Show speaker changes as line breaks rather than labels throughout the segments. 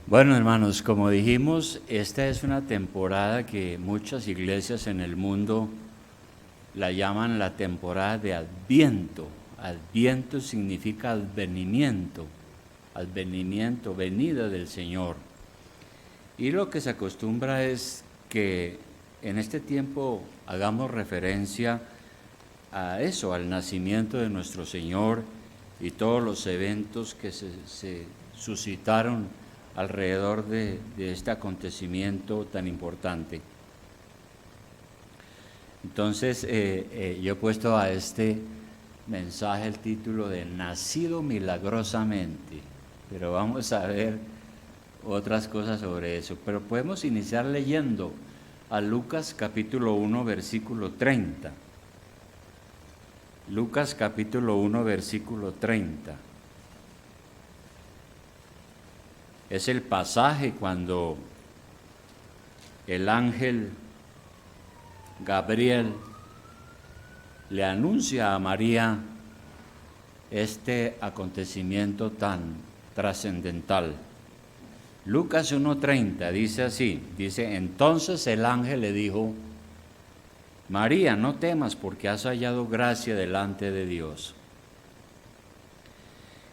Bueno, hermanos, como dijimos, esta es una temporada que muchas iglesias en el mundo la llaman la temporada de Adviento. Adviento significa advenimiento, venida del Señor. Y lo que se acostumbra es que en este tiempo hagamos referencia a eso, al nacimiento de nuestro Señor y todos los eventos que se suscitaron alrededor de este acontecimiento tan importante. Entonces, yo he puesto a este mensaje el título de Nacido milagrosamente, pero vamos a ver otras cosas sobre eso. Pero podemos iniciar leyendo a Lucas capítulo 1, versículo 30. Lucas capítulo 1, versículo 30. Es el pasaje cuando el ángel Gabriel le anuncia a María este acontecimiento tan trascendental. Lucas 1:30 dice así, entonces el ángel le dijo: María, no temas porque has hallado gracia delante de Dios.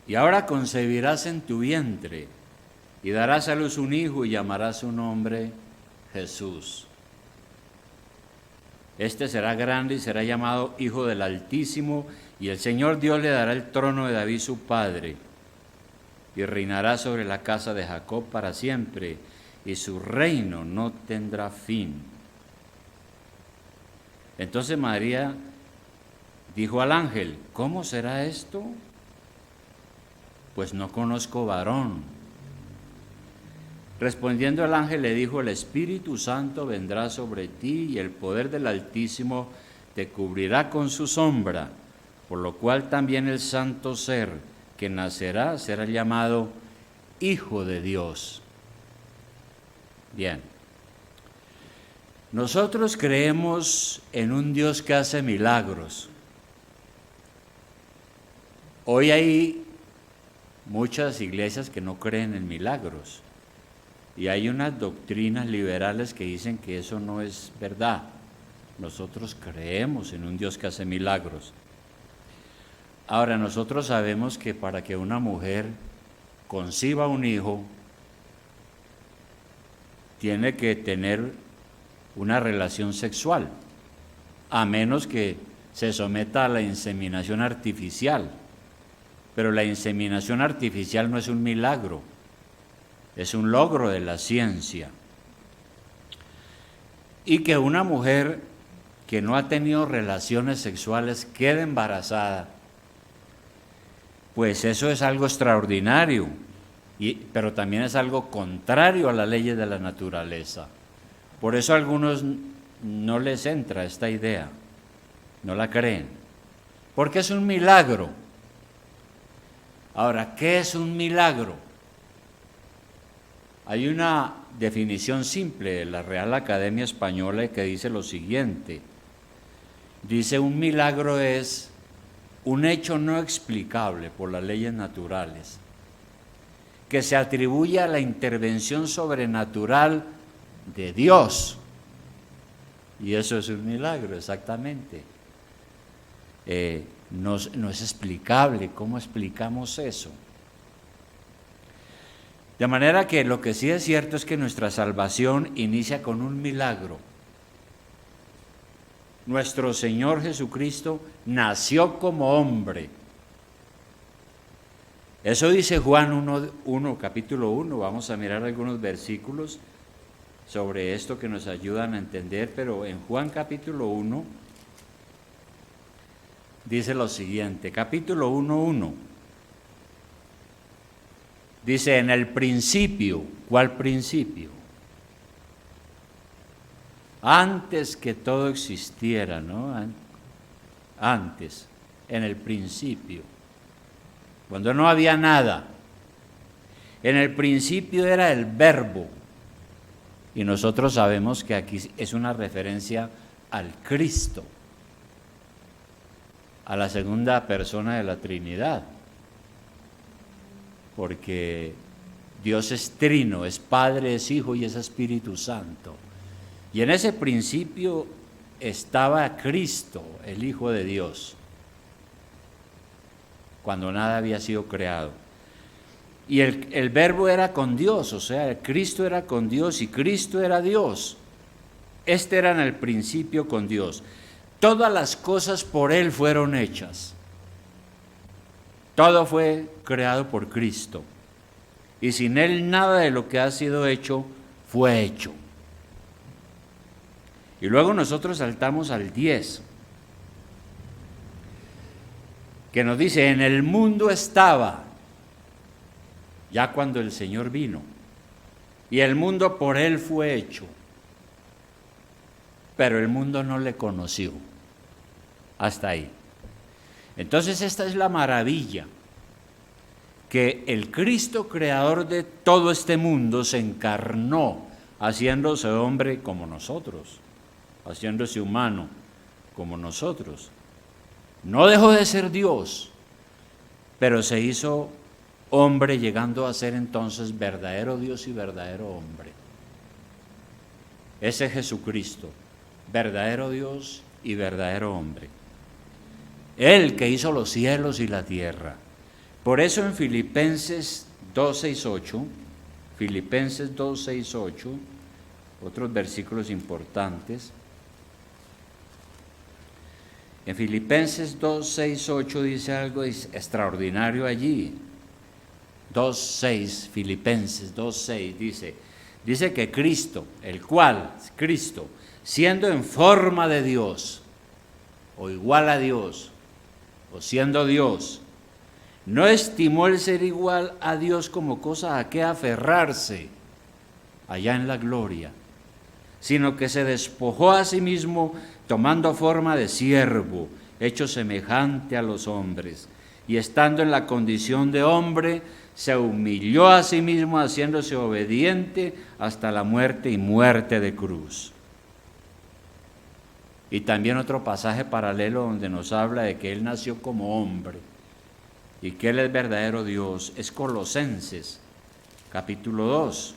Y ahora concebirás en tu vientre y darás a luz un hijo y llamarás su nombre Jesús. Este será grande y será llamado Hijo del Altísimo, y el Señor Dios le dará el trono de David su padre, y reinará sobre la casa de Jacob para siempre, y su reino no tendrá fin. Entonces María dijo al ángel: ¿Cómo será esto? Pues no conozco varón. Respondiendo el ángel le dijo: el Espíritu Santo vendrá sobre ti y el poder del Altísimo te cubrirá con su sombra, por lo cual también el santo ser que nacerá será llamado Hijo de Dios. Bien, nosotros creemos en un Dios que hace milagros. Hoy hay muchas iglesias que no creen en milagros. Y hay unas doctrinas liberales que dicen que eso no es verdad. Nosotros creemos en un Dios que hace milagros. Ahora, nosotros sabemos que para que una mujer conciba un hijo, tiene que tener una relación sexual, a menos que se someta a la inseminación artificial. Pero la inseminación artificial no es un milagro. Es un logro de la ciencia. Y que una mujer que no ha tenido relaciones sexuales quede embarazada, pues eso es algo extraordinario, pero también es algo contrario a las leyes de la naturaleza. Por eso a algunos no les entra esta idea, no la creen, porque es un milagro. Ahora, ¿qué es un milagro? Hay una definición simple de la Real Academia Española que dice lo siguiente. Dice: un milagro es un hecho no explicable por las leyes naturales, que se atribuye a la intervención sobrenatural de Dios. Y eso es un milagro, exactamente. No es explicable. ¿Cómo explicamos eso? De manera que lo que sí es cierto es que nuestra salvación inicia con un milagro. Nuestro Señor Jesucristo nació como hombre. Eso dice Juan 1, capítulo 1. Vamos a mirar algunos versículos sobre esto que nos ayudan a entender, pero en Juan capítulo 1 dice lo siguiente, capítulo 1:1. Dice: en el principio. ¿Cuál principio? Antes que todo existiera, ¿no? Antes, en el principio, cuando no había nada. En el principio era el Verbo. Y nosotros sabemos que aquí es una referencia al Cristo, a la segunda persona de la Trinidad, porque Dios es trino, es Padre, es Hijo y es Espíritu Santo. Y en ese principio estaba Cristo, el Hijo de Dios, cuando nada había sido creado. Y el Verbo era con Dios, o sea, Cristo era con Dios y Cristo era Dios. Este era en el principio con Dios. Todas las cosas por Él fueron hechas. Todo fue creado por Cristo. Y sin Él nada de lo que ha sido hecho fue hecho. Y luego nosotros saltamos al 10, que nos dice, en el mundo estaba, ya cuando el Señor vino, y el mundo por Él fue hecho, pero el mundo no le conoció. Hasta ahí. Entonces esta es la maravilla, que el Cristo creador de todo este mundo se encarnó, haciéndose hombre como nosotros, haciéndose humano como nosotros. No dejó de ser Dios, pero se hizo hombre, llegando a ser entonces verdadero Dios y verdadero hombre. Ese es Jesucristo, verdadero Dios y verdadero hombre. Él que hizo los cielos y la tierra. Por eso en Filipenses 2:6-8, Filipenses 2:6-8, otros versículos importantes. En Filipenses 2:6-8 dice algo extraordinario allí. 2:6, Filipenses 2:6 dice que Cristo, el cual, Cristo, siendo en forma de Dios, o igual a Dios, o siendo Dios, no estimó el ser igual a Dios como cosa a que aferrarse allá en la gloria, sino que se despojó a sí mismo, tomando forma de siervo, hecho semejante a los hombres, y estando en la condición de hombre, se humilló a sí mismo, haciéndose obediente hasta la muerte y muerte de cruz. Y también otro pasaje paralelo donde nos habla de que Él nació como hombre y que Él es verdadero Dios, es Colosenses, capítulo 2.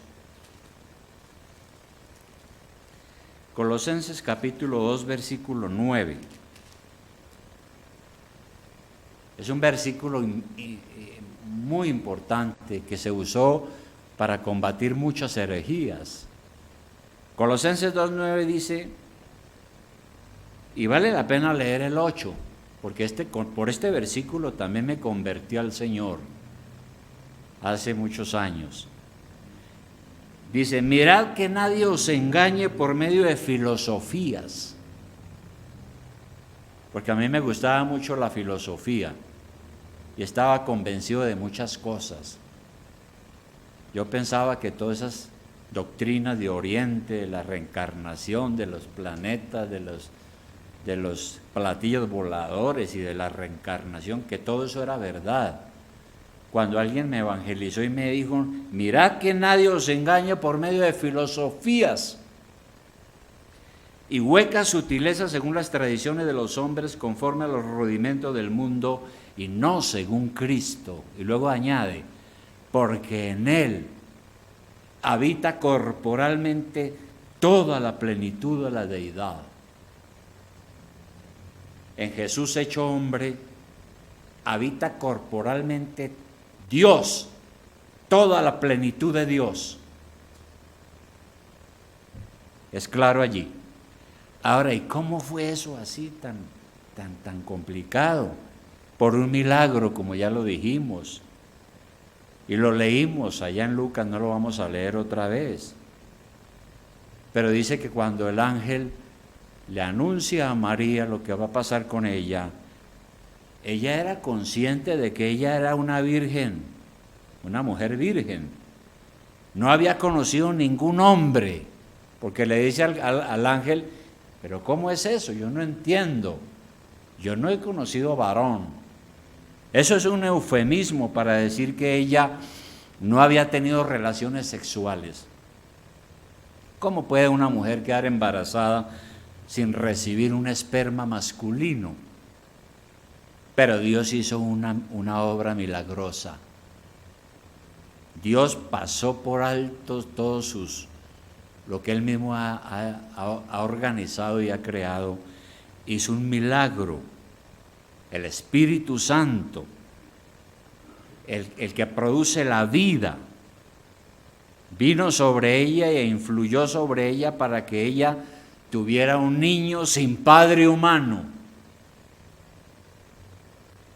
Colosenses capítulo 2, versículo 9. Es un versículo muy importante que se usó para combatir muchas herejías. Colosenses 2:9 dice, y vale la pena leer el 8, porque por este versículo también me convertí al Señor hace muchos años. Dice, mirad que nadie os engañe por medio de filosofías, porque a mí me gustaba mucho la filosofía y estaba convencido de muchas cosas. Yo pensaba que todas esas doctrinas de Oriente, de la reencarnación, de los planetas, de los platillos voladores y de la reencarnación, que todo eso era verdad. Cuando alguien me evangelizó y me dijo, mirad que nadie os engañe por medio de filosofías y huecas sutilezas según las tradiciones de los hombres, conforme a los rudimentos del mundo y no según Cristo. Y luego añade, porque en Él habita corporalmente toda la plenitud de la deidad. En Jesús hecho hombre, habita corporalmente Dios, toda la plenitud de Dios. Es claro allí. Ahora, ¿y cómo fue eso así tan complicado? Por un milagro, como ya lo dijimos. Y lo leímos allá en Lucas, no lo vamos a leer otra vez. Pero dice que cuando el ángel le anuncia a María lo que va a pasar con ella, ella era consciente de que ella era una virgen, una mujer virgen. No había conocido ningún hombre, porque le dice al ángel, pero ¿cómo es eso? Yo no entiendo. Yo no he conocido varón. Eso es un eufemismo para decir que ella no había tenido relaciones sexuales. ¿Cómo puede una mujer quedar embarazada sin recibir un esperma masculino? Pero Dios hizo una obra milagrosa. Dios pasó por alto todos lo que Él mismo ha organizado y ha creado. Hizo un milagro. El Espíritu Santo, el que produce la vida, vino sobre ella e influyó sobre ella para que ella tuviera un niño sin padre humano.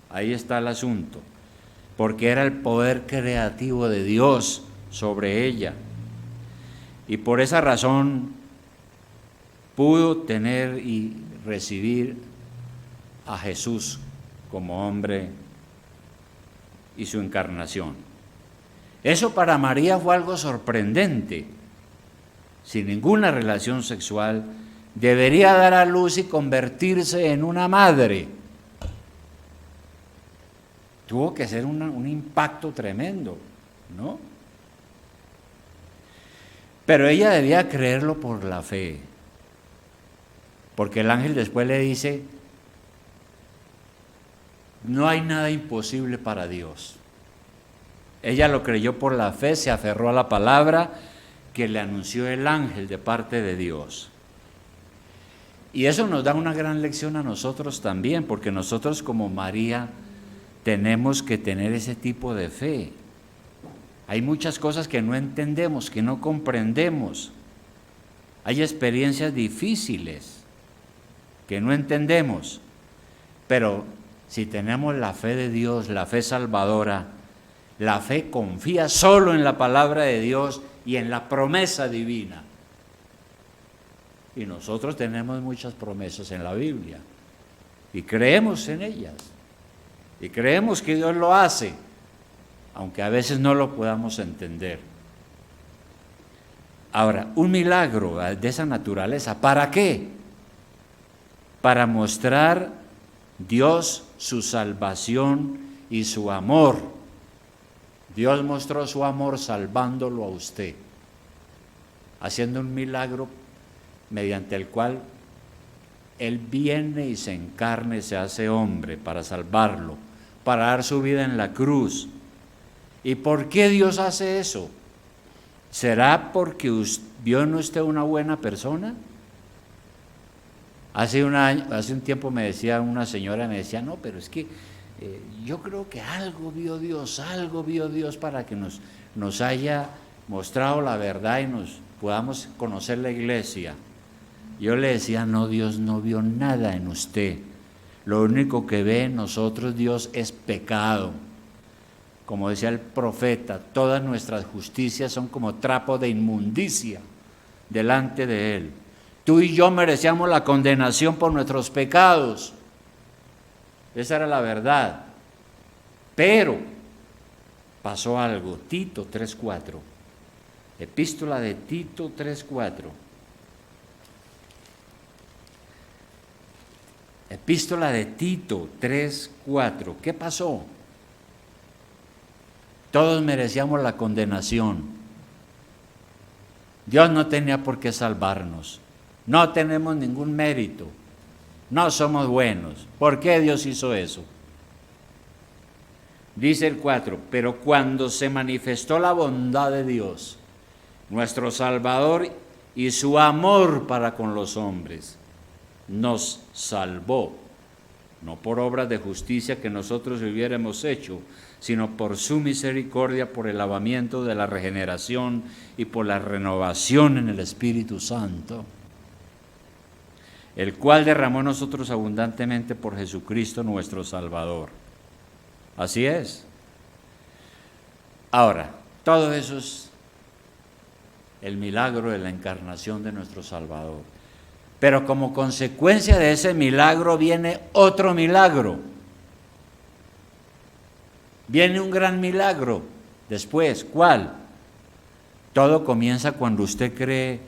Ahí está el asunto, porque era el poder creativo de Dios sobre ella. Y por esa razón pudo tener y recibir a Jesús como hombre y su encarnación. Eso para María fue algo sorprendente. Sin ninguna relación sexual, debería dar a luz y convertirse en una madre. Tuvo que ser un impacto tremendo, ¿no? Pero ella debía creerlo por la fe, porque el ángel después le dice: no hay nada imposible para Dios. Ella lo creyó por la fe, se aferró a la palabra que le anunció el ángel de parte de Dios. Y eso nos da una gran lección a nosotros también, porque nosotros como María tenemos que tener ese tipo de fe. Hay muchas cosas que no entendemos, que no comprendemos. Hay experiencias difíciles que no entendemos, pero si tenemos la fe de Dios, la fe salvadora, la fe confía solo en la palabra de Dios y en la promesa divina. Y nosotros tenemos muchas promesas en la Biblia y creemos en ellas y creemos que Dios lo hace, aunque a veces no lo podamos entender. Ahora, un milagro de esa naturaleza, ¿para qué? Para mostrar Dios su salvación y su amor. Dios mostró su amor salvándolo a usted, haciendo un milagro mediante el cual Él viene y se encarna y se hace hombre para salvarlo, para dar su vida en la cruz. ¿Y por qué Dios hace eso? ¿Será porque vio en usted una buena persona? Hace un tiempo me decía una señora, me decía: no, pero es que yo creo que algo vio Dios para que nos haya mostrado la verdad y nos podamos conocer la iglesia. Yo le decía: no, Dios no vio nada en usted. Lo único que ve en nosotros Dios es pecado. Como decía el profeta, todas nuestras justicias son como trapo de inmundicia delante de Él. Tú y yo merecíamos la condenación por nuestros pecados. Esa era la verdad. Pero pasó algo. Tito 3:4. Epístola de Tito 3:4. Epístola de Tito 3:4. ¿Qué pasó? Todos merecíamos la condenación. Dios no tenía por qué salvarnos. No tenemos ningún mérito. No somos buenos. ¿Por qué Dios hizo eso? Dice el 4, pero cuando se manifestó la bondad de Dios, nuestro Salvador, y su amor para con los hombres, nos salvó, no por obras de justicia que nosotros hubiéramos hecho, sino por su misericordia, por el lavamiento de la regeneración y por la renovación en el Espíritu Santo, el cual derramó en nosotros abundantemente por Jesucristo nuestro Salvador. Así es. Ahora, todo eso es el milagro de la encarnación de nuestro Salvador. Pero como consecuencia de ese milagro viene otro milagro. Viene un gran milagro después. ¿Cuál? Todo comienza cuando usted cree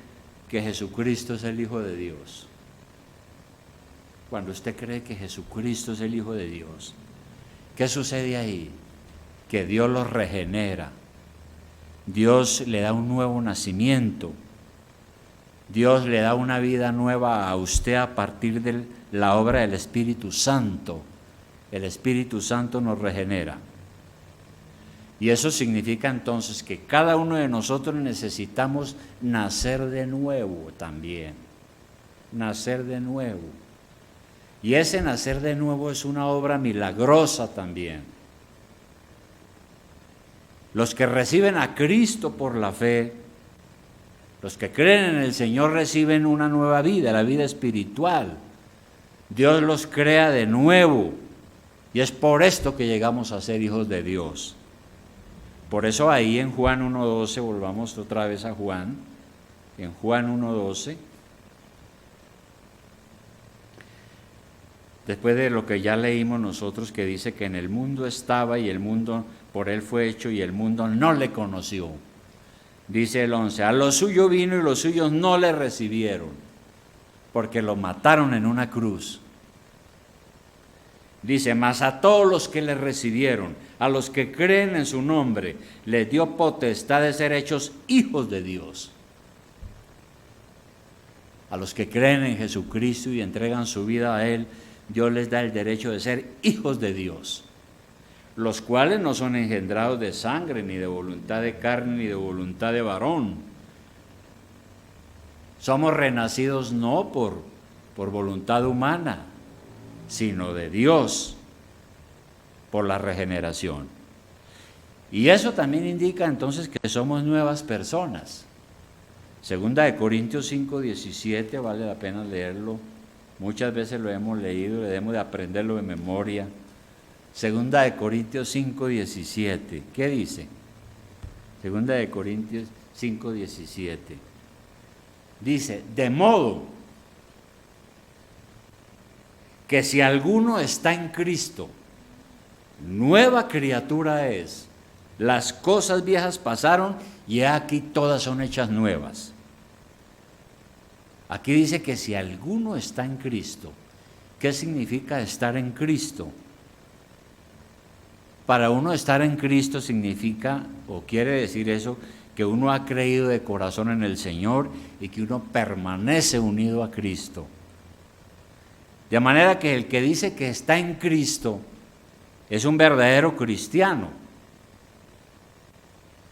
que Jesucristo es el Hijo de Dios. Cuando usted cree que Jesucristo es el Hijo de Dios, ¿qué sucede ahí? Que Dios los regenera. Dios le da un nuevo nacimiento. Dios le da una vida nueva a usted a partir de la obra del Espíritu Santo. el Espíritu Santo nos regenera. Y eso significa entonces que cada uno de nosotros necesitamos nacer de nuevo también. Nacer de nuevo. Y ese nacer de nuevo es una obra milagrosa también. Los que reciben a Cristo por la fe, los que creen en el Señor reciben una nueva vida, la vida espiritual. Dios los crea de nuevo. Y es por esto que llegamos a ser hijos de Dios. Por eso ahí en Juan 1:12, volvamos otra vez a Juan, en Juan 1:12, después de lo que ya leímos nosotros, que dice que en el mundo estaba y el mundo por él fue hecho y el mundo no le conoció. Dice el 11, a lo suyo vino y los suyos no le recibieron, porque lo mataron en una cruz. Dice, mas a todos los que le recibieron, a los que creen en su nombre, les dio potestad de ser hechos hijos de Dios. A los que creen en Jesucristo y entregan su vida a Él, Dios les da el derecho de ser hijos de Dios, los cuales no son engendrados de sangre, ni de voluntad de carne, ni de voluntad de varón. Somos renacidos no por voluntad humana, sino de Dios, por la regeneración. Y eso también indica entonces que somos nuevas personas. Segunda de Corintios 5:17, vale la pena leerlo. Muchas veces lo hemos leído, debemos de aprenderlo de memoria. Segunda de Corintios 5:17, ¿qué dice? Segunda de Corintios 5:17. Dice, de modo que si alguno está en Cristo, nueva criatura es. Las cosas viejas pasaron y aquí todas son hechas nuevas. Aquí dice que si alguno está en Cristo, ¿qué significa estar en Cristo? Para uno estar en Cristo significa, o quiere decir eso, que uno ha creído de corazón en el Señor y que uno permanece unido a Cristo. De manera que el que dice que está en Cristo es un verdadero cristiano.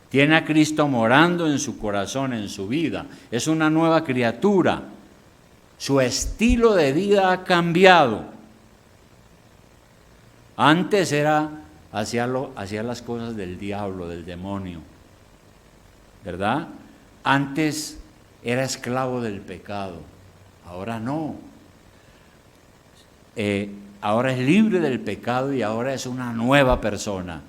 Tiene a Cristo morando en su corazón, en su vida. Es una nueva criatura. Su estilo de vida ha cambiado. Antes hacía las cosas del diablo, del demonio, ¿verdad? Antes era esclavo del pecado. Ahora no. Ahora es libre del pecado y ahora es una nueva persona.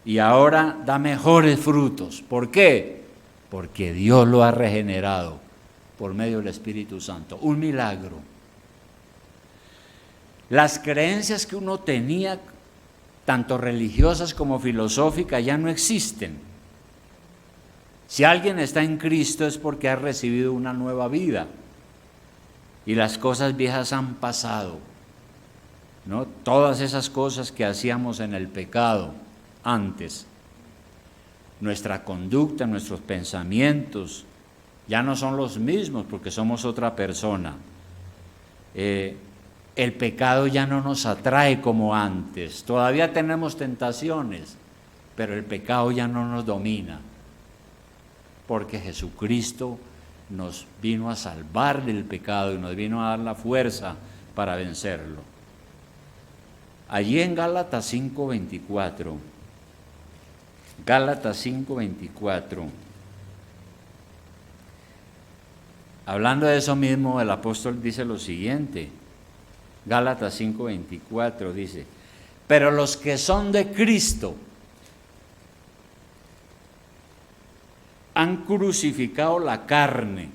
Y ahora da mejores frutos. ¿Por qué? Porque Dios lo ha regenerado por medio del Espíritu Santo. Un milagro. Las creencias que uno tenía, tanto religiosas como filosóficas, ya no existen. Si alguien está en Cristo es porque ha recibido una nueva vida. Y las cosas viejas han pasado. ¿No? Todas esas cosas que hacíamos en el pecado antes, nuestra conducta, nuestros pensamientos, ya no son los mismos porque somos otra persona. El pecado ya no nos atrae como antes. Todavía tenemos tentaciones, pero el pecado ya no nos domina, porque Jesucristo nos vino a salvar del pecado y nos vino a dar la fuerza para vencerlo. Allí en Gálatas 5:24, hablando de eso mismo, el apóstol dice lo siguiente, Gálatas 5:24 dice, pero los que son de Cristo han crucificado la carne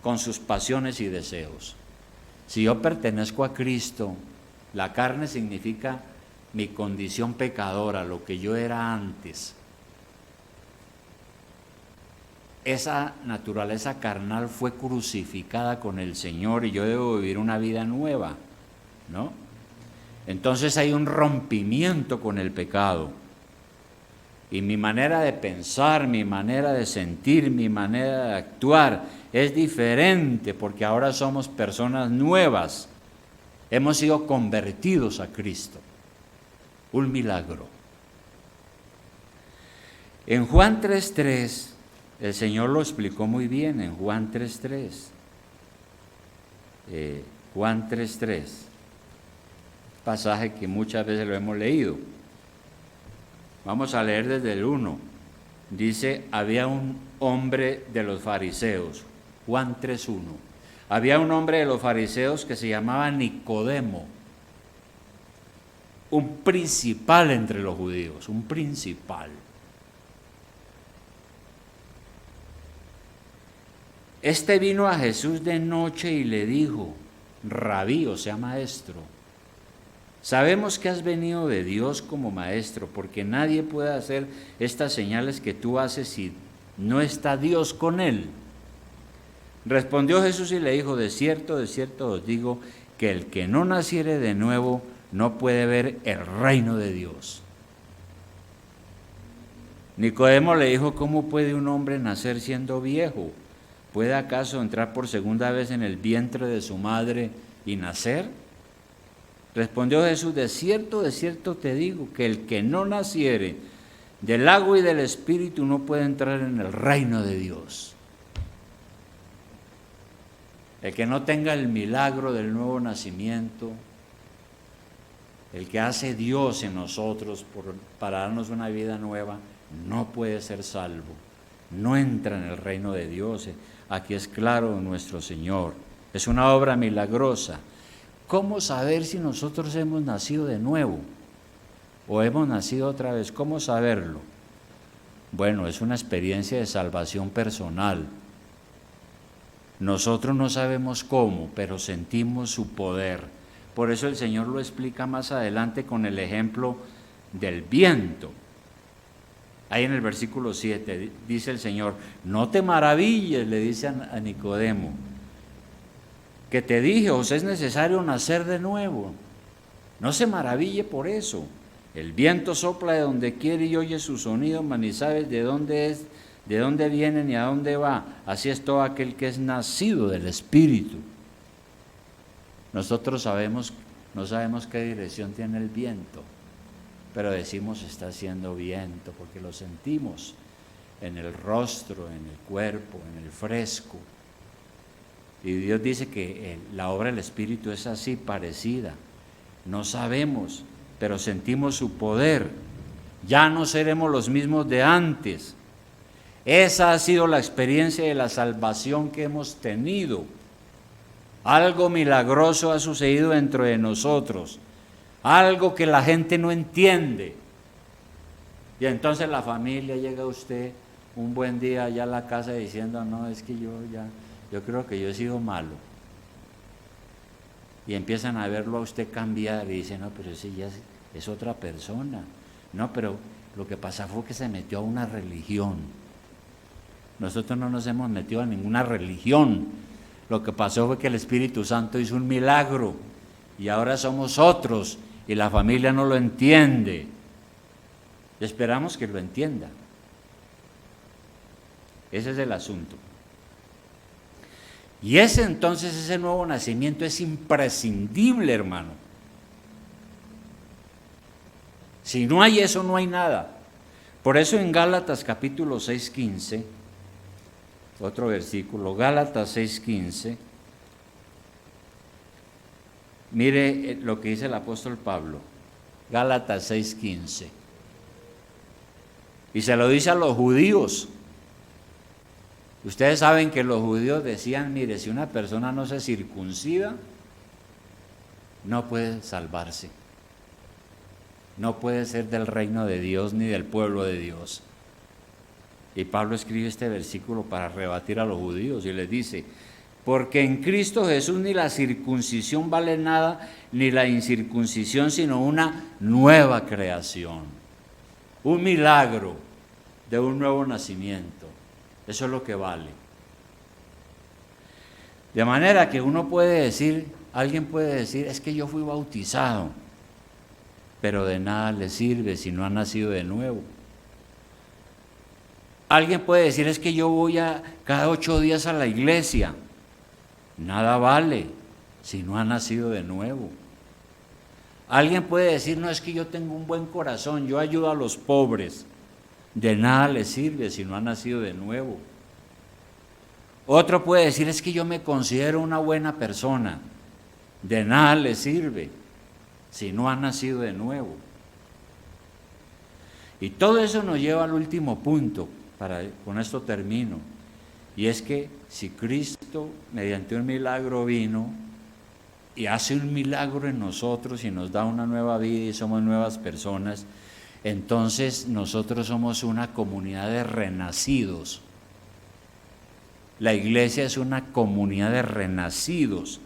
con sus pasiones y deseos. Si yo pertenezco a Cristo, la carne significa mi condición pecadora, lo que yo era antes. Esa naturaleza carnal fue crucificada con el Señor y yo debo vivir una vida nueva, ¿no? Entonces hay un rompimiento con el pecado. Y mi manera de pensar, mi manera de sentir, mi manera de actuar es diferente porque ahora somos personas nuevas. Hemos sido convertidos a Cristo. Un milagro. En Juan 3:3, el Señor lo explicó muy bien en Juan 3:3. Juan 3:3, pasaje que muchas veces lo hemos leído. Vamos a leer desde el 1. Dice, había un hombre de los fariseos, Juan 3:1. Había un hombre de los fariseos que se llamaba Nicodemo, un principal entre los judíos, un principal. Este vino a Jesús de noche y le dijo, Rabí, o sea, maestro, sabemos que has venido de Dios como maestro, porque nadie puede hacer estas señales que tú haces si no está Dios con él. Respondió Jesús y le dijo, de cierto os digo, que el que no naciere de nuevo no puede ver el reino de Dios. Nicodemo le dijo, ¿cómo puede un hombre nacer siendo viejo? ¿Puede acaso entrar por segunda vez en el vientre de su madre y nacer? Respondió Jesús, de cierto te digo, que el que no naciere del agua y del Espíritu no puede entrar en el reino de Dios. El que no tenga el milagro del nuevo nacimiento, el que hace Dios en nosotros para darnos una vida nueva, no puede ser salvo, no entra en el reino de Dios. Aquí es claro nuestro Señor, es una obra milagrosa. ¿Cómo saber si nosotros hemos nacido de nuevo o hemos nacido otra vez? ¿Cómo saberlo? Bueno, es una experiencia de salvación personal. Nosotros no sabemos cómo, pero sentimos su poder. Por eso el Señor lo explica más adelante con el ejemplo del viento. Ahí en el versículo 7 dice el Señor, no te maravilles, le dice a Nicodemo, que te dije, os es necesario nacer de nuevo. No se maraville por eso. El viento sopla de donde quiere y oye su sonido, mas ni sabes de dónde es, de dónde viene ni a dónde va. Así es todo aquel que es nacido del Espíritu. Nosotros no sabemos qué dirección tiene el viento, pero decimos está haciendo viento porque lo sentimos en el rostro, en el cuerpo, en el fresco. Y Dios dice que la obra del Espíritu es así, parecida. No sabemos, pero sentimos su poder. Ya no seremos los mismos de antes. Esa ha sido la experiencia de la salvación que hemos tenido. Algo milagroso ha sucedido dentro de nosotros. Algo que la gente no entiende. Y entonces la familia llega a usted un buen día allá a la casa diciendo, no, es que yo creo que yo he sido malo. Y empiezan a verlo a usted cambiar y dicen, no, pero ese ya es otra persona. No, pero lo que pasa fue que se metió a una religión. Nosotros no nos hemos metido a ninguna religión. Lo que pasó fue que el Espíritu Santo hizo un milagro y ahora somos otros y la familia no lo entiende. Y esperamos que lo entienda. Ese es el asunto. Y ese nuevo nacimiento es imprescindible, hermano. Si no hay eso, no hay nada. Por eso en Gálatas capítulo 6:15, otro versículo, Gálatas 6:15, mire lo que dice el apóstol Pablo, Gálatas 6:15, y se lo dice a los judíos. Ustedes saben que los judíos decían, mire, si una persona no se circuncida, no puede salvarse, no puede ser del reino de Dios ni del pueblo de Dios. Y Pablo escribe este versículo para rebatir a los judíos y les dice, porque en Cristo Jesús ni la circuncisión vale nada, ni la incircuncisión, sino una nueva creación, un milagro de un nuevo nacimiento. Eso es lo que vale. De manera que alguien puede decir, es que yo fui bautizado, pero de nada le sirve si no ha nacido de nuevo. Alguien puede decir, es que yo voy cada 8 días a la iglesia. Nada vale si no ha nacido de nuevo. Alguien puede decir, no, es que yo tengo un buen corazón, yo ayudo a los pobres. De nada le sirve si no ha nacido de nuevo. Otro puede decir, es que yo me considero una buena persona. De nada le sirve si no ha nacido de nuevo. Y todo eso nos lleva al último punto, con esto termino, y es que si Cristo mediante un milagro vino y hace un milagro en nosotros y nos da una nueva vida y somos nuevas personas, entonces nosotros somos una comunidad de renacidos. La iglesia es una comunidad de renacidos.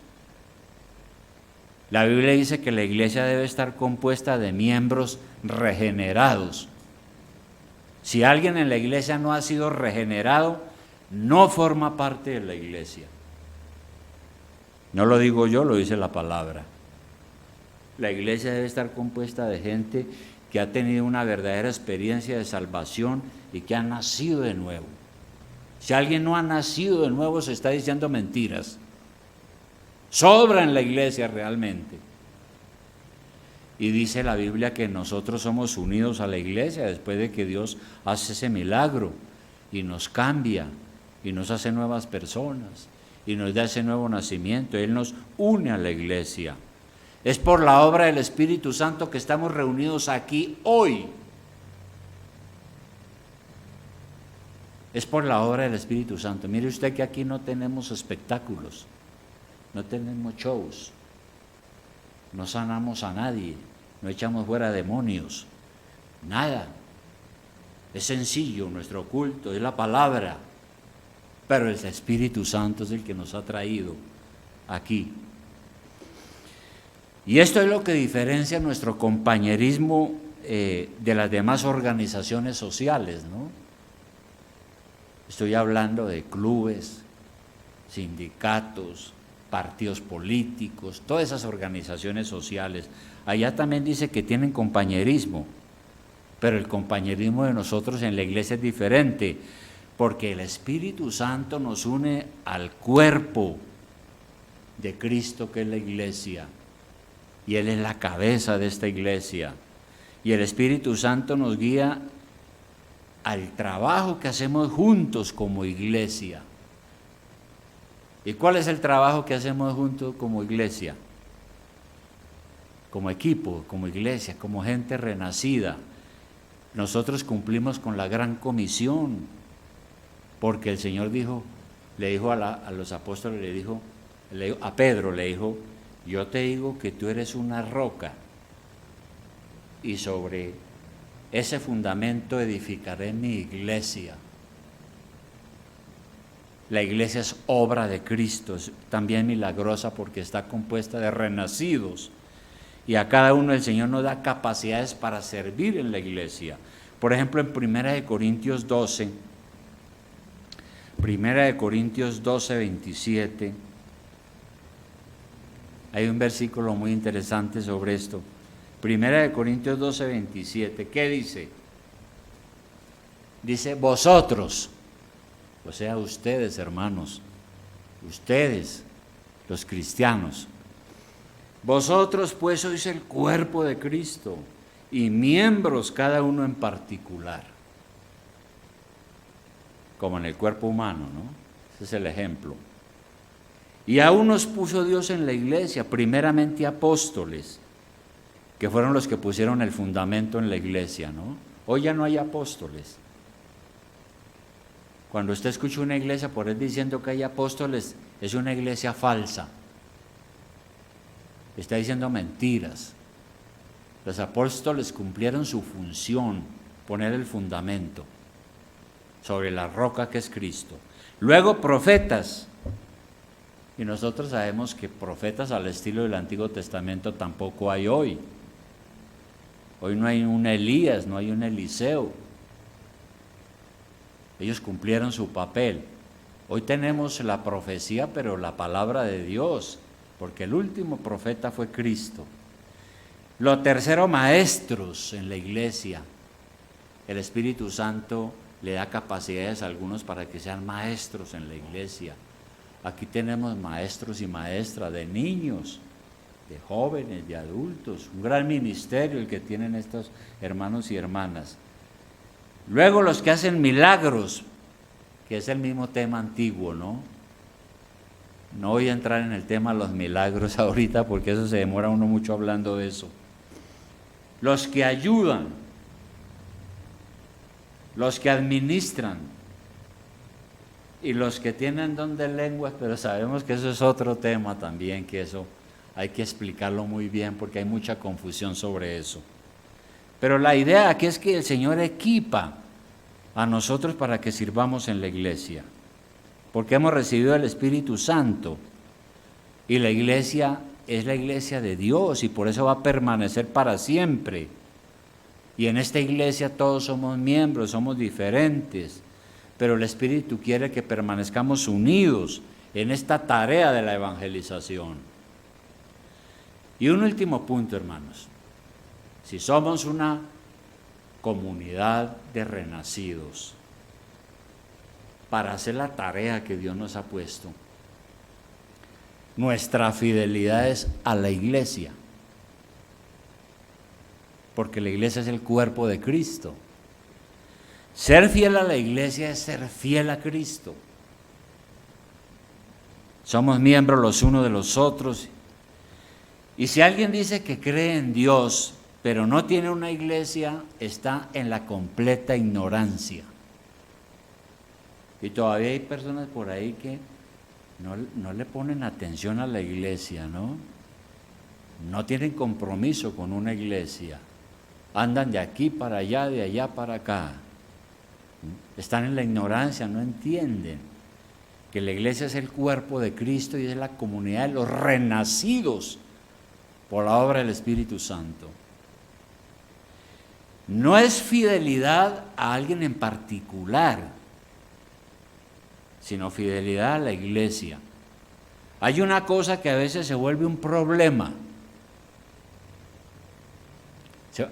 La Biblia dice que la iglesia debe estar compuesta de miembros regenerados. Si alguien en la iglesia no ha sido regenerado, no forma parte de la iglesia. No lo digo yo, lo dice la palabra. La iglesia debe estar compuesta de gente que ha tenido una verdadera experiencia de salvación y que ha nacido de nuevo. Si alguien no ha nacido de nuevo, se está diciendo mentiras. Sobra en la iglesia realmente. Y dice la Biblia que nosotros somos unidos a la iglesia después de que Dios hace ese milagro y nos cambia y nos hace nuevas personas y nos da ese nuevo nacimiento. Él nos une a la iglesia. Es por la obra del Espíritu Santo que estamos reunidos aquí hoy. Es por la obra del Espíritu Santo. Mire usted que aquí no tenemos espectáculos, no tenemos shows, no sanamos a nadie, no echamos fuera demonios, nada. Es sencillo nuestro culto, es la palabra, pero el Espíritu Santo es el que nos ha traído aquí. Y esto es lo que diferencia nuestro compañerismo de las demás organizaciones sociales, ¿no? Estoy hablando de clubes, sindicatos, partidos políticos, todas esas organizaciones sociales. Allá también dice que tienen compañerismo, pero el compañerismo de nosotros en la iglesia es diferente, porque el Espíritu Santo nos une al cuerpo de Cristo, que es la iglesia, y Él es la cabeza de esta iglesia, y el Espíritu Santo nos guía al trabajo que hacemos juntos como iglesia. ¿Y cuál es el trabajo que hacemos juntos como iglesia? Como equipo, como iglesia, como gente renacida. Nosotros cumplimos con la gran comisión, porque el Señor le dijo a los apóstoles, a Pedro le dijo, yo te digo que tú eres una roca y sobre ese fundamento edificaré mi iglesia. La iglesia es obra de Cristo, es también milagrosa porque está compuesta de renacidos. Y a cada uno el Señor nos da capacidades para servir en la iglesia. Por ejemplo, en 1 Corintios 12, 27, hay un versículo muy interesante sobre esto. 1 Corintios 12, 27, ¿qué dice? Dice, vosotros, o sea, ustedes, hermanos, ustedes, los cristianos, vosotros pues sois el cuerpo de Cristo y miembros cada uno en particular, como en el cuerpo humano, ¿no? Ese es el ejemplo. Y aún nos puso Dios en la iglesia, primeramente apóstoles, que fueron los que pusieron el fundamento en la iglesia, ¿no? Hoy ya no hay apóstoles. Cuando usted escucha una iglesia por él diciendo que hay apóstoles, es una iglesia falsa. Está diciendo mentiras. Los apóstoles cumplieron su función, poner el fundamento sobre la roca que es Cristo. Luego profetas. Y nosotros sabemos que profetas al estilo del Antiguo Testamento tampoco hay hoy. Hoy no hay un Elías, no hay un Eliseo. Ellos cumplieron su papel. Hoy tenemos la profecía, pero la palabra de Dios, porque el último profeta fue Cristo. Lo tercero, maestros en la iglesia. El Espíritu Santo le da capacidades a algunos para que sean maestros en la iglesia. Aquí tenemos maestros y maestras de niños, de jóvenes, de adultos, un gran ministerio el que tienen estos hermanos y hermanas. Luego los que hacen milagros, que es el mismo tema antiguo, ¿no? No voy a entrar en el tema de los milagros ahorita porque eso se demora uno mucho hablando de eso. Los que ayudan, los que administran y los que tienen don de lenguas, pero sabemos que eso es otro tema también, que eso hay que explicarlo muy bien porque hay mucha confusión sobre eso. Pero la idea aquí es que el Señor equipa a nosotros para que sirvamos en la iglesia, porque hemos recibido el Espíritu Santo y la iglesia es la iglesia de Dios y por eso va a permanecer para siempre. Y en esta iglesia todos somos miembros, somos diferentes, pero el Espíritu quiere que permanezcamos unidos en esta tarea de la evangelización. Y un último punto, hermanos. Si somos una comunidad de renacidos para hacer la tarea que Dios nos ha puesto, nuestra fidelidad es a la iglesia, porque la iglesia es el cuerpo de Cristo. Ser fiel a la iglesia es ser fiel a Cristo. Somos miembros los unos de los otros. Y si alguien dice que cree en Dios, pero no tiene una iglesia, está en la completa ignorancia. Y todavía hay personas por ahí que no le ponen atención a la iglesia, ¿no? No tienen compromiso con una iglesia. Andan de aquí para allá, de allá para acá. Están en la ignorancia, no entienden que la iglesia es el cuerpo de Cristo y es la comunidad de los renacidos por la obra del Espíritu Santo. No es fidelidad a alguien en particular, sino fidelidad a la iglesia. Hay una cosa que a veces se vuelve un problema.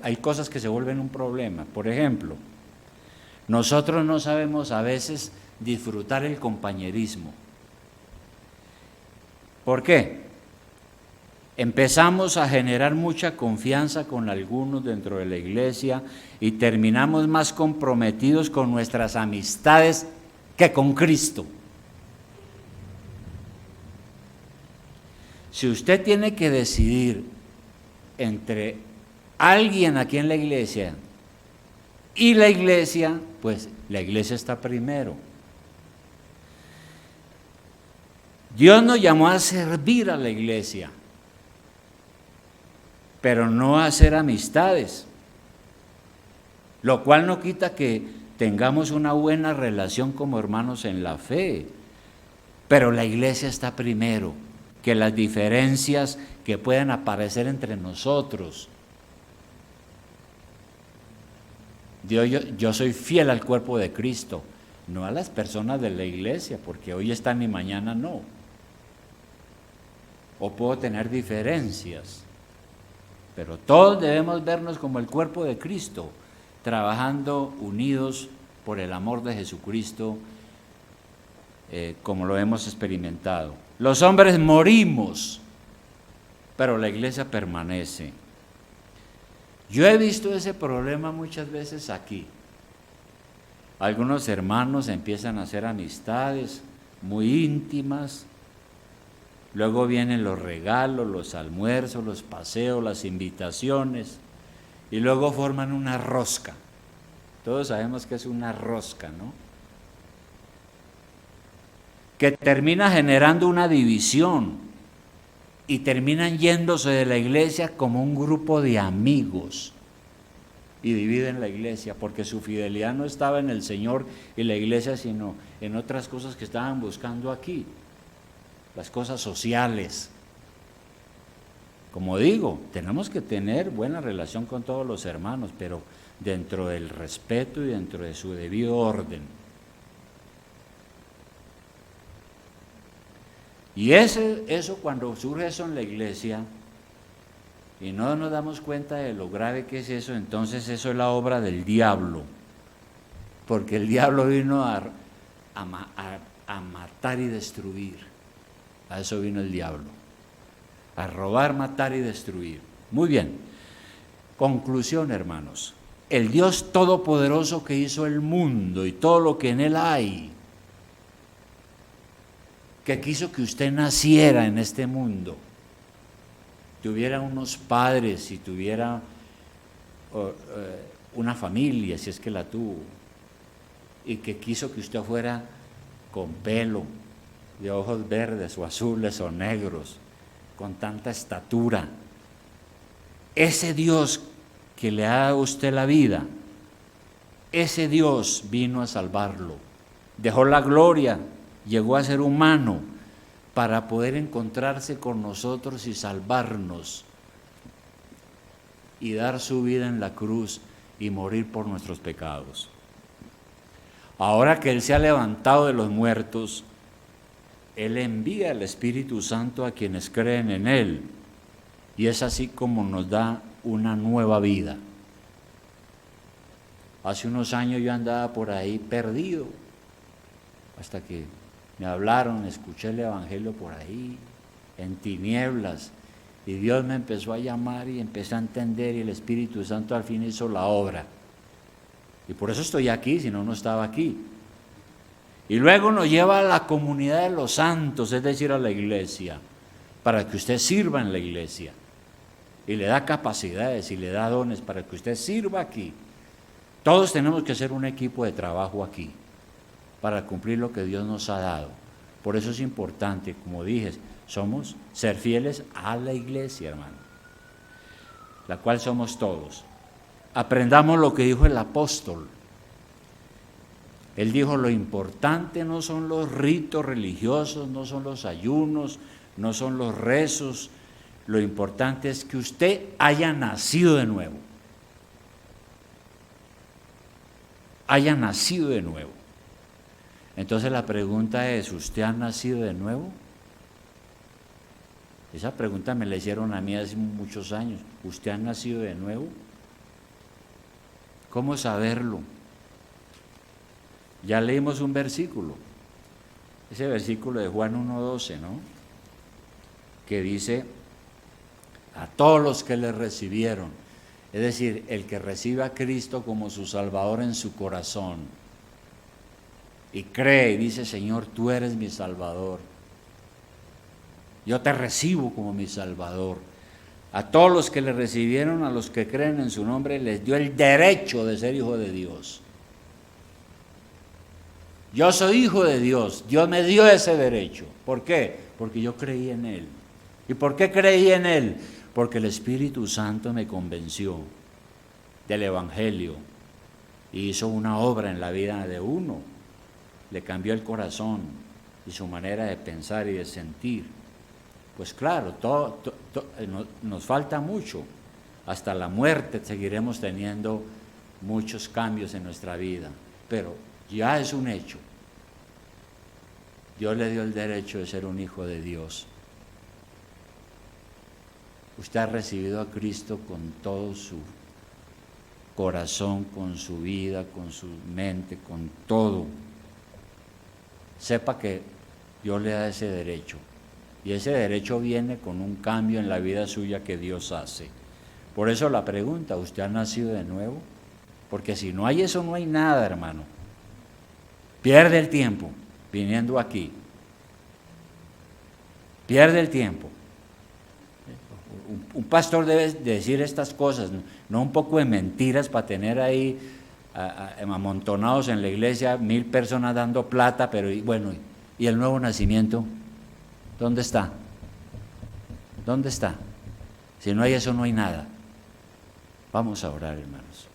Hay cosas que se vuelven un problema. Por ejemplo, nosotros no sabemos a veces disfrutar el compañerismo. ¿Por qué? Empezamos a generar mucha confianza con algunos dentro de la iglesia y terminamos más comprometidos con nuestras amistades que con Cristo. Si usted tiene que decidir entre alguien aquí en la iglesia y la iglesia, pues la iglesia está primero. Dios nos llamó a servir a la iglesia, pero no a hacer amistades, lo cual no quita que tengamos una buena relación como hermanos en la fe, pero la iglesia está primero que las diferencias que puedan aparecer entre nosotros. Yo soy fiel al cuerpo de Cristo, no a las personas de la iglesia, porque hoy están y mañana no. O puedo tener diferencias, pero todos debemos vernos como el cuerpo de Cristo, trabajando unidos por el amor de Jesucristo, como lo hemos experimentado. Los hombres morimos, pero la iglesia permanece. Yo he visto ese problema muchas veces aquí. Algunos hermanos empiezan a hacer amistades muy íntimas, luego vienen los regalos, los almuerzos, los paseos, las invitaciones, y luego forman una rosca. Todos sabemos que es una rosca, ¿no? Que termina generando una división y terminan yéndose de la iglesia como un grupo de amigos y dividen la iglesia porque su fidelidad no estaba en el Señor y la iglesia, sino en otras cosas que estaban buscando aquí, las cosas sociales. Como digo, tenemos que tener buena relación con todos los hermanos, pero dentro del respeto y dentro de su debido orden. Y eso cuando surge eso en la iglesia y no nos damos cuenta de lo grave que es eso, entonces eso es la obra del diablo, porque el diablo vino a matar y destruir. A eso vino el diablo, a robar, matar y destruir. Muy bien, conclusión, hermanos. El Dios todopoderoso que hizo el mundo y todo lo que en él hay, que quiso que usted naciera en este mundo, tuviera unos padres y tuviera una familia, si es que la tuvo, y que quiso que usted fuera con pelo, de ojos verdes o azules o negros, con tanta estatura. Ese Dios que le ha dado a usted la vida, ese Dios vino a salvarlo, dejó la gloria, llegó a ser humano para poder encontrarse con nosotros y salvarnos y dar su vida en la cruz y morir por nuestros pecados. Ahora que Él se ha levantado de los muertos, Él envía el Espíritu Santo a quienes creen en Él, y es así como nos da una nueva vida. Hace unos años yo andaba por ahí perdido, hasta que me hablaron, escuché el Evangelio por ahí, en tinieblas, y Dios me empezó a llamar y empecé a entender, y el Espíritu Santo al fin hizo la obra. Y por eso estoy aquí, si no, no estaba aquí. Y luego nos lleva a la comunidad de los santos, es decir, a la iglesia, para que usted sirva en la iglesia. Y le da capacidades y le da dones para que usted sirva aquí. Todos tenemos que ser un equipo de trabajo aquí, para cumplir lo que Dios nos ha dado. Por eso es importante, como dije, ser fieles a la iglesia, hermano, la cual somos todos. Aprendamos lo que dijo el apóstol. Él dijo, lo importante no son los ritos religiosos, no son los ayunos, no son los rezos, lo importante es que usted haya nacido de nuevo. Haya nacido de nuevo. Entonces la pregunta es, ¿usted ha nacido de nuevo? Esa pregunta me la hicieron a mí hace muchos años. ¿Usted ha nacido de nuevo? ¿Cómo saberlo? Ya leímos un versículo, ese versículo de Juan 1:12, ¿no? Que dice, a todos los que le recibieron, es decir, el que recibe a Cristo como su Salvador en su corazón, y cree y dice, Señor, tú eres mi Salvador, yo te recibo como mi Salvador. A todos los que le recibieron, a los que creen en su nombre, les dio el derecho de ser hijo de Dios. Yo soy hijo de Dios, Dios me dio ese derecho. ¿Por qué? Porque yo creí en Él. ¿Y por qué creí en Él? Porque el Espíritu Santo me convenció del Evangelio y hizo una obra en la vida de uno. Le cambió el corazón y su manera de pensar y de sentir. Pues claro, nos falta mucho. Hasta la muerte seguiremos teniendo muchos cambios en nuestra vida, pero ya es un hecho. Dios le dio el derecho de ser un hijo de Dios. Usted ha recibido a Cristo con todo su corazón, con su vida, con su mente, con todo. Sepa que Dios le da ese derecho. Y ese derecho viene con un cambio en la vida suya que Dios hace. Por eso la pregunta, ¿usted ha nacido de nuevo? Porque si no hay eso, no hay nada, hermano. Pierde el tiempo viniendo aquí. Pierde el tiempo. Un pastor debe decir estas cosas, no un poco de mentiras para tener ahí amontonados en la iglesia 1000 personas dando plata, pero bueno, ¿y el nuevo nacimiento? ¿Dónde está? ¿Dónde está? Si no hay eso, no hay nada. Vamos a orar, hermanos.